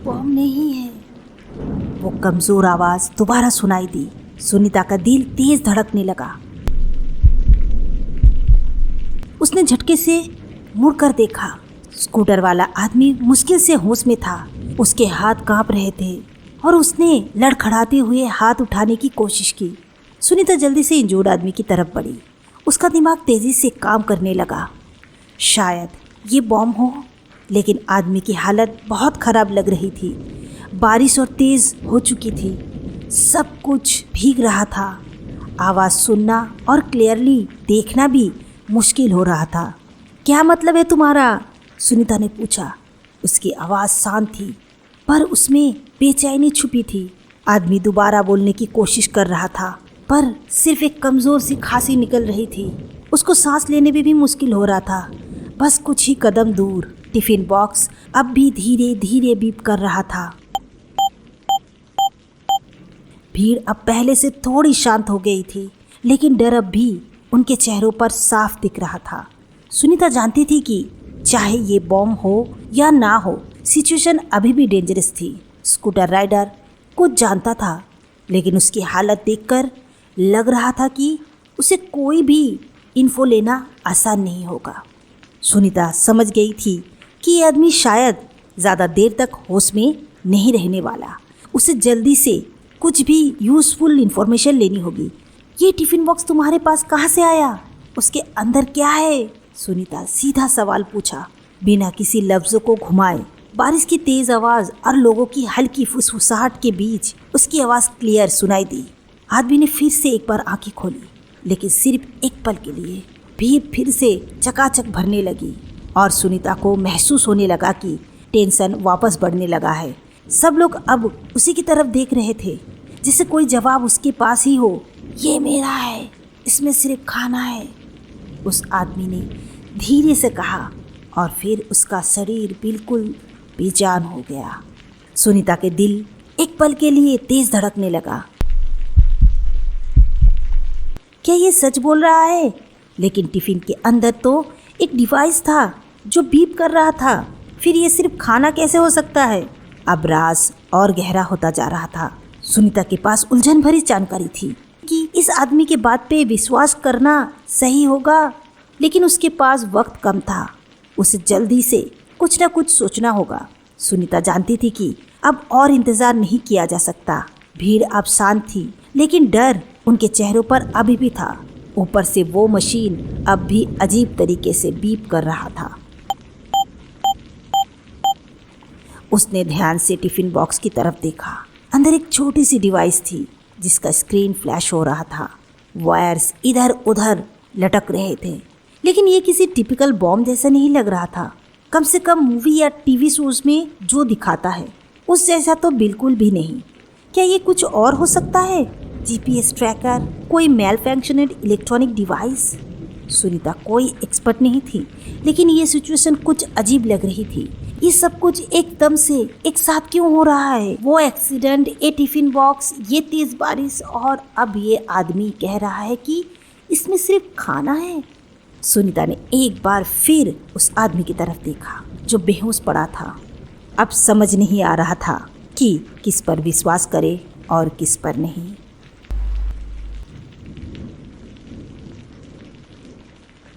Bomb नहीं है। वो कमजोर आवाज दोबारा सुनाई दी। सुनीता का दिल तेज धड़कने लगा। उसने झटके से मुड़कर देखा। स्कूटर वाला आदमी मुश्किल से होश में था। उसके हाथ कांप रहे थे और उसने लड़खड़ाते हुए हाथ उठाने की कोशिश की। सुनीता जल्दी से इंजूर्ड आदमी की तरफ बढ़ी। उसका दिमाग तेजी से काम करने लगा। शायद ये बॉम्ब हो, लेकिन आदमी की हालत बहुत खराब लग रही थी। बारिश और तेज हो चुकी थी। सब कुछ भीग रहा था। आवाज़ सुनना और क्लियरली देखना भी मुश्किल हो रहा था। क्या मतलब है तुम्हारा? सुनीता ने पूछा। उसकी आवाज़ शांत थी, पर उसमें बेचैनी छुपी थी। आदमी दोबारा बोलने की कोशिश कर रहा था, पर सिर्फ एक कमज़ोर सी खांसी निकल रही थी। उसको सांस लेने में भी मुश्किल हो रहा था। बस कुछ ही कदम दूर टिफ़िन बॉक्स अब भी धीरे धीरे बीप कर रहा था। भीड़ अब पहले से थोड़ी शांत हो गई थी, लेकिन डर अब भी उनके चेहरों पर साफ दिख रहा था। सुनीता जानती थी कि चाहे ये बॉम्ब हो या ना हो, सिचुएशन अभी भी डेंजरस थी। स्कूटर राइडर कुछ जानता था, लेकिन उसकी हालत देखकर लग रहा था कि उसे कोई भी इन्फो लेना आसान नहीं होगा। सुनीता समझ गई थी कि ये आदमी शायद ज़्यादा देर तक होश में नहीं रहने वाला। उसे जल्दी से कुछ भी यूज़फुल इन्फॉर्मेशन लेनी होगी। ये टिफ़िन बॉक्स तुम्हारे पास कहाँ से आया? उसके अंदर क्या है? सुनीता सीधा सवाल पूछा, बिना किसी लफ्ज़ों को घुमाए। बारिश की तेज़ आवाज़ और लोगों की हल्की फुसफुसाहट के बीच उसकी आवाज़ क्लियर सुनाई दी। आदमी ने फिर से एक बार आंखें खोली, लेकिन सिर्फ एक पल के लिए। भीड़ फिर से चकाचक भरने लगी और सुनीता को महसूस होने लगा कि टेंशन वापस बढ़ने लगा है। सब लोग अब उसी की तरफ देख रहे थे, जैसे कोई जवाब उसके पास ही हो। ये मेरा है, इसमें सिर्फ खाना है, उस आदमी ने धीरे से कहा, और फिर उसका शरीर बिल्कुल बेजान हो गया। सुनीता के दिल एक पल के लिए तेज धड़कने लगा। क्या ये सच बोल रहा है? लेकिन टिफिन के अंदर तो एक डिवाइस था जो बीप कर रहा था। फिर ये सिर्फ खाना कैसे हो सकता है? अब राज और गहरा होता जा रहा था। सुनीता के पास उलझन भरी जानकारी थी कि इस आदमी के बात पे विश्वास करना सही होगा, लेकिन उसके पास वक्त कम था। उसे जल्दी से कुछ ना कुछ सोचना होगा। सुनीता जानती थी कि अब और इंतज़ार नहीं किया जा सकता। भीड़ अब शांत थी, लेकिन डर उनके चेहरों पर अभी भी था। ऊपर से वो मशीन अब भी अजीब तरीके से बीप कर रहा था। उसने ध्यान से टिफ़िन बॉक्स की तरफ देखा। अंदर एक छोटी सी डिवाइस थी जिसका स्क्रीन फ्लैश हो रहा था। वायर्स इधर उधर लटक रहे थे, लेकिन ये किसी टिपिकल बॉम्ब जैसा नहीं लग रहा था। कम से कम मूवी या टीवी शोज में जो दिखाता है उस जैसा तो बिल्कुल भी नहीं। क्या ये कुछ और हो सकता है? जीपीएस ट्रैकर, कोई मेल फंक्शनेड इलेक्ट्रॉनिक डिवाइस? सुनीता कोई एक्सपर्ट नहीं थी, लेकिन ये सिचुएशन कुछ अजीब लग रही थी। ये सब कुछ एकदम से एक साथ क्यों हो रहा है? वो एक्सीडेंट, ये टिफिन बॉक्स, ये तेज बारिश, और अब ये आदमी कह रहा है कि इसमें सिर्फ खाना है। सुनीता ने एक बार फिर उस आदमी की तरफ देखा जो बेहोश पड़ा था। अब समझ नहीं आ रहा था कि किस पर विश्वास करे और किस पर नहीं।